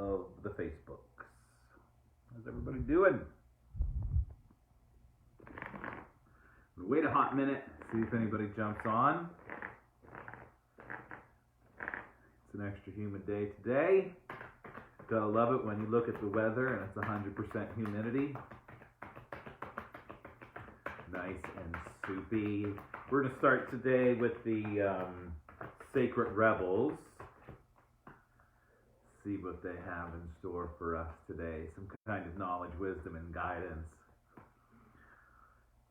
of the Facebooks. How's everybody doing? Wait a hot minute, see if anybody jumps on. It's an extra humid day today. Gotta love it when you look at the weather and it's 100% humidity. Nice and soupy. We're gonna start today with the Sacred Rebels. See what they have in store for us today. Some kind of knowledge, wisdom, and guidance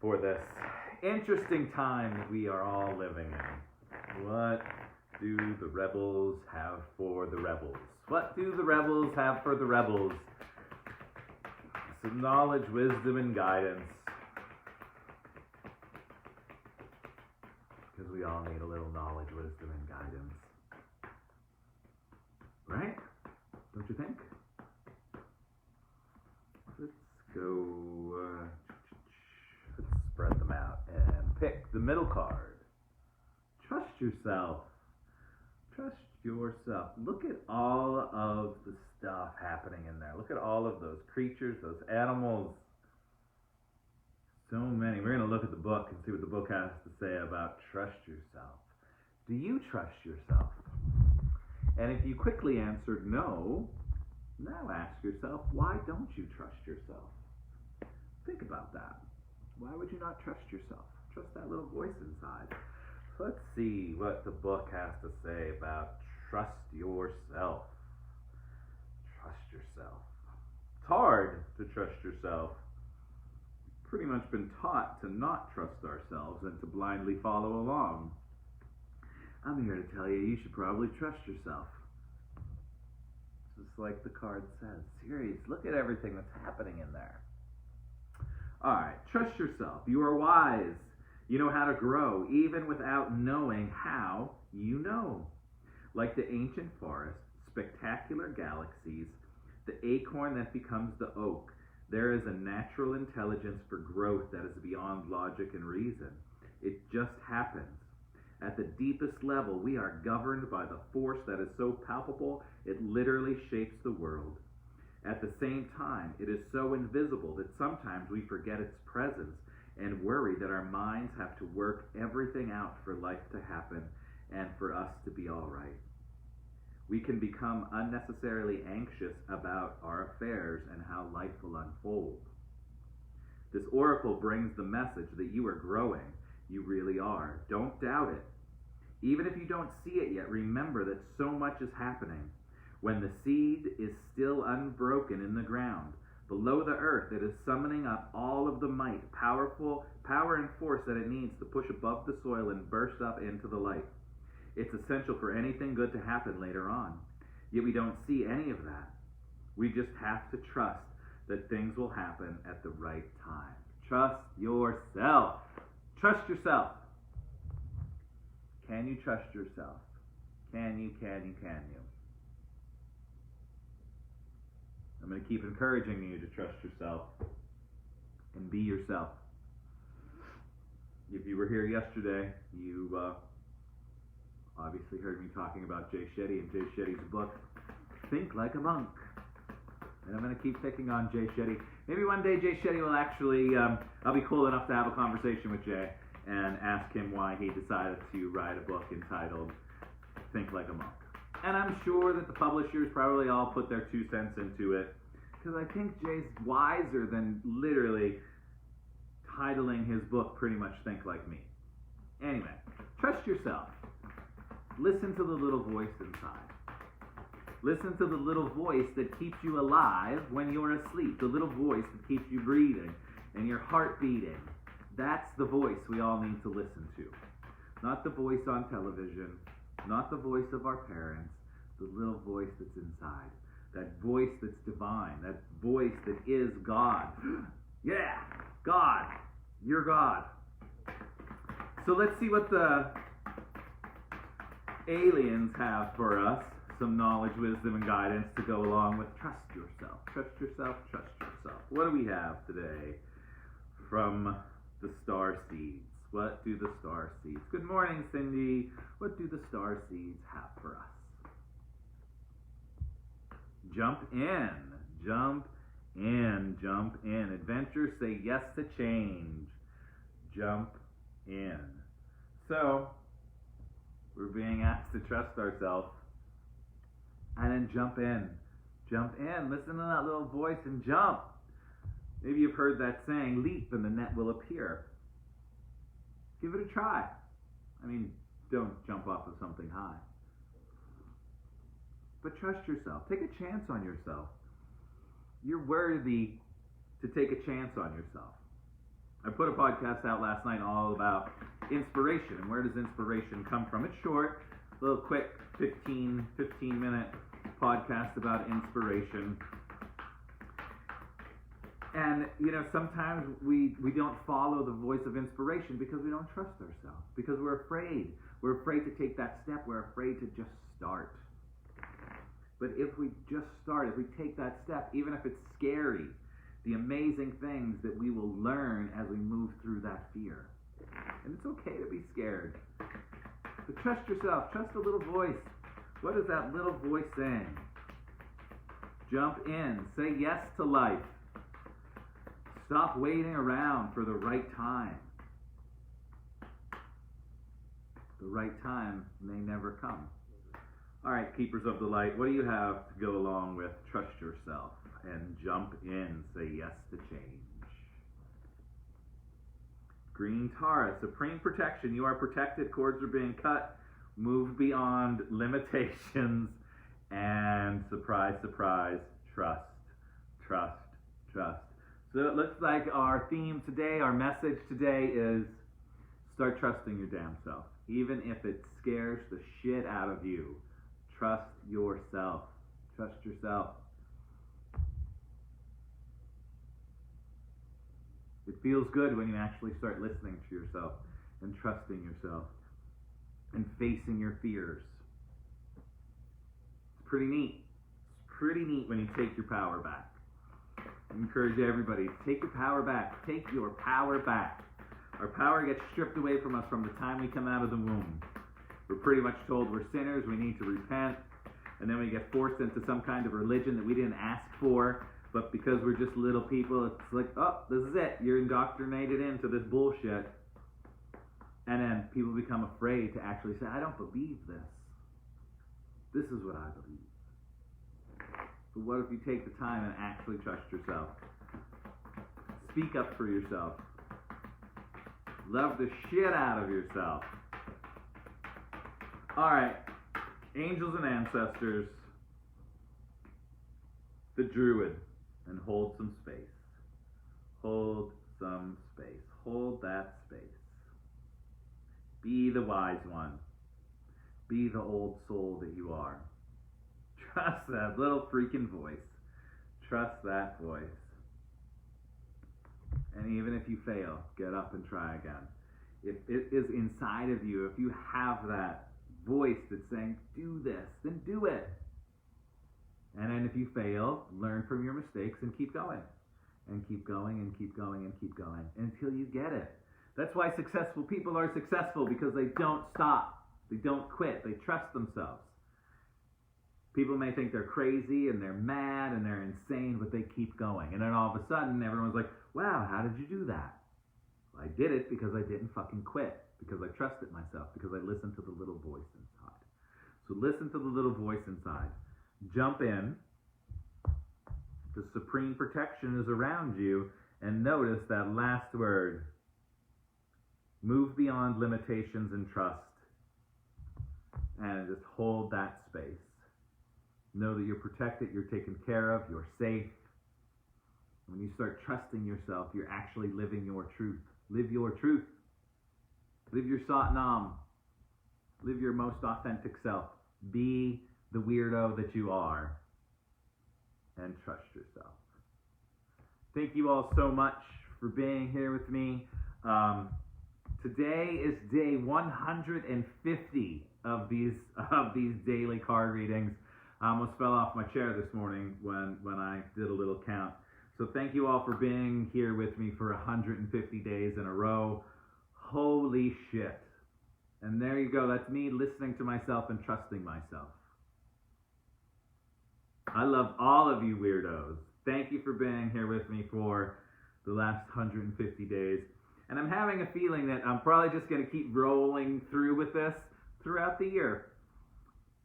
for this interesting time that we are all living in. What do the rebels have for the rebels? What do the rebels have for the rebels? Some knowledge, wisdom, and guidance. Because we all need a little knowledge, wisdom, and guidance. Right? Don't you think? Let's go, let's spread them out and pick the middle card. Trust yourself. Trust yourself. Look at all of the stuff happening in there. Look at all of those creatures, those animals. So many. We're going to look at the book and see what the book has to say about trust yourself. Do you trust yourself? And if you quickly answered no, now ask yourself, why don't you trust yourself? Think about that. Why would you not trust yourself? Trust that little voice inside. So let's see what the book has to say about trust yourself. Trust yourself. It's hard to trust yourself. We've pretty much been taught to not trust ourselves and to blindly follow along. I'm here to tell you, you should probably trust yourself. Just like the card says. Serious, look at everything that's happening in there. Alright, trust yourself. You are wise. You know how to grow, even without knowing how you know. Like the ancient forest, spectacular galaxies, the acorn that becomes the oak, there is a natural intelligence for growth that is beyond logic and reason. It just happens. At the deepest level, we are governed by the force that is so palpable, it literally shapes the world. At the same time, it is so invisible that sometimes we forget its presence and worry that our minds have to work everything out for life to happen and for us to be all right. We can become unnecessarily anxious about our affairs and how life will unfold. This oracle brings the message that you are growing. You really are. Don't doubt it. Even if you don't see it yet, remember that so much is happening. When the seed is still unbroken in the ground, below the earth, it is summoning up all of the might, power and force that it needs to push above the soil and burst up into the light. It's essential for anything good to happen later on. Yet we don't see any of that. We just have to trust that things will happen at the right time. Trust yourself. Trust yourself. Can you trust yourself? Can you? I'm going to keep encouraging you to trust yourself and be yourself. If you were here yesterday, you obviously heard me talking about Jay Shetty and Jay Shetty's book, Think Like a Monk. And I'm going to keep picking on Jay Shetty. Maybe one day Jay Shetty will actually, I'll be cool enough to have a conversation with Jay and ask him why he decided to write a book entitled Think Like a Monk. And I'm sure that the publishers probably all put their 2 cents into it, because I think Jay's wiser than literally titling his book pretty much Think Like Me. Anyway, trust yourself. Listen to the little voice inside. Listen to the little voice that keeps you alive when you're asleep. The little voice that keeps you breathing and your heart beating. That's the voice we all need to listen to. Not the voice on television, not the voice of our parents, the little voice that's inside. That voice that's divine, that voice that is God. Yeah, God. You're God. So let's see what the aliens have for us. Some knowledge, wisdom, and guidance to go along with trust yourself. Trust yourself, trust yourself. What do we have today from the star seeds? What do the star seeds? Good morning, Cindy. What do the star seeds have for us? Jump in. Jump in. Jump in. Adventure, say yes to change. Jump in. So, we're being asked to trust ourselves and then jump in. Jump in. Listen to that little voice and jump. Maybe you've heard that saying, leap and the net will appear. Give it a try. I mean, don't jump off of something high. But trust yourself. Take a chance on yourself. You're worthy to take a chance on yourself. I put a podcast out last night all about inspiration and where does inspiration come from. It's short, a little quick 15-minute podcast about inspiration. And, sometimes we don't follow the voice of inspiration because we don't trust ourselves, because we're afraid. We're afraid to take that step. We're afraid to just start. But if we just start, if we take that step, even if it's scary, the amazing things that we will learn as we move through that fear. And it's okay to be scared. But trust yourself. Trust the little voice. What is that little voice saying? Jump in. Say yes to life. Stop waiting around for the right time. The right time may never come. All right, keepers of the light, what do you have to go along with trust yourself and jump in, say yes to change? Green Tara, supreme protection. You are protected. Cords are being cut. Move beyond limitations. And surprise, surprise, trust, trust, trust. So it looks like our theme today, our message today is start trusting your damn self. Even if it scares the shit out of you. Trust yourself. Trust yourself. It feels good when you actually start listening to yourself and trusting yourself and facing your fears. It's pretty neat. It's pretty neat when you take your power back. I encourage everybody, take your power back. Take your power back. Our power gets stripped away from us from the time we come out of the womb. We're pretty much told we're sinners, we need to repent, and then we get forced into some kind of religion that we didn't ask for, but because we're just little people, it's like, oh, this is it. You're indoctrinated into this bullshit. And then people become afraid to actually say, I don't believe this. This is what I believe. But what if you take the time and actually trust yourself? Speak up for yourself. Love the shit out of yourself. All right, angels and ancestors, the druid, and hold some space. Hold some space. Hold that space. Be the wise one. Be the old soul that you are. Trust that little freaking voice. Trust that voice. And even if you fail, get up and try again. If it is inside of you, if you have that voice that's saying, do this, then do it. And then if you fail, learn from your mistakes and keep going. And keep going and keep going and keep going until you get it. That's why successful people are successful, because they don't stop. They don't quit. They trust themselves. People may think they're crazy and they're mad and they're insane, but they keep going. And then all of a sudden, everyone's like, wow, how did you do that? Well, I did it because I didn't fucking quit. Because I trusted myself, because I listened to the little voice inside. So listen to the little voice inside. Jump in. The supreme protection is around you. And notice that last word. Move beyond limitations and trust. And just hold that space. Know that you're protected, you're taken care of, you're safe. When you start trusting yourself, you're actually living your truth. Live your truth. Live your Satnam. Live your most authentic self. Be the weirdo that you are. And trust yourself. Thank you all so much for being here with me. Today is day 150 of these daily card readings. I almost fell off my chair this morning when I did a little count. So thank you all for being here with me for 150 days in a row. Holy shit. And there you go. That's me listening to myself and trusting myself. I love all of you weirdos. Thank you for being here with me for the last 150 days. And I'm having a feeling that I'm probably just going to keep rolling through with this throughout the year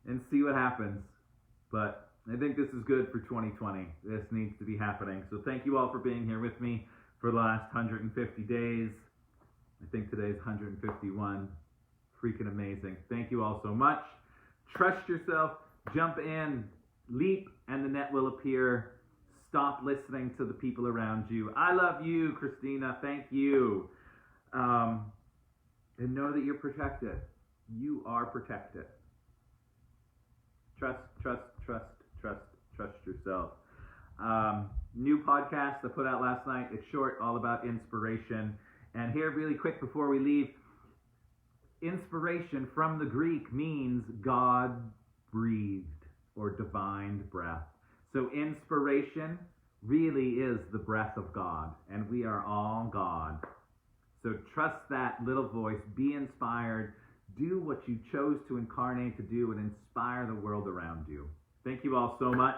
and see what happens. But I think this is good for 2020. This needs to be happening. So thank you all for being here with me for the last 150 days. I think today's 151. Freaking amazing. Thank you all so much. Trust yourself. Jump in. Leap and the net will appear. Stop listening to the people around you. I love you, Christina. Thank you. And know that you're protected. You are protected. Trust yourself. New podcast I put out last night. It's short, all about inspiration. And here, really quick before we leave, inspiration from the Greek means God breathed or divine breath. So inspiration really is the breath of God, and we are all God. So trust that little voice, be inspired, do what you chose to incarnate to do, and inspire the world around you. Thank you all so much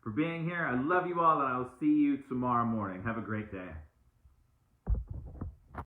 for being here. I love you all, and I will see you tomorrow morning. Have a great day.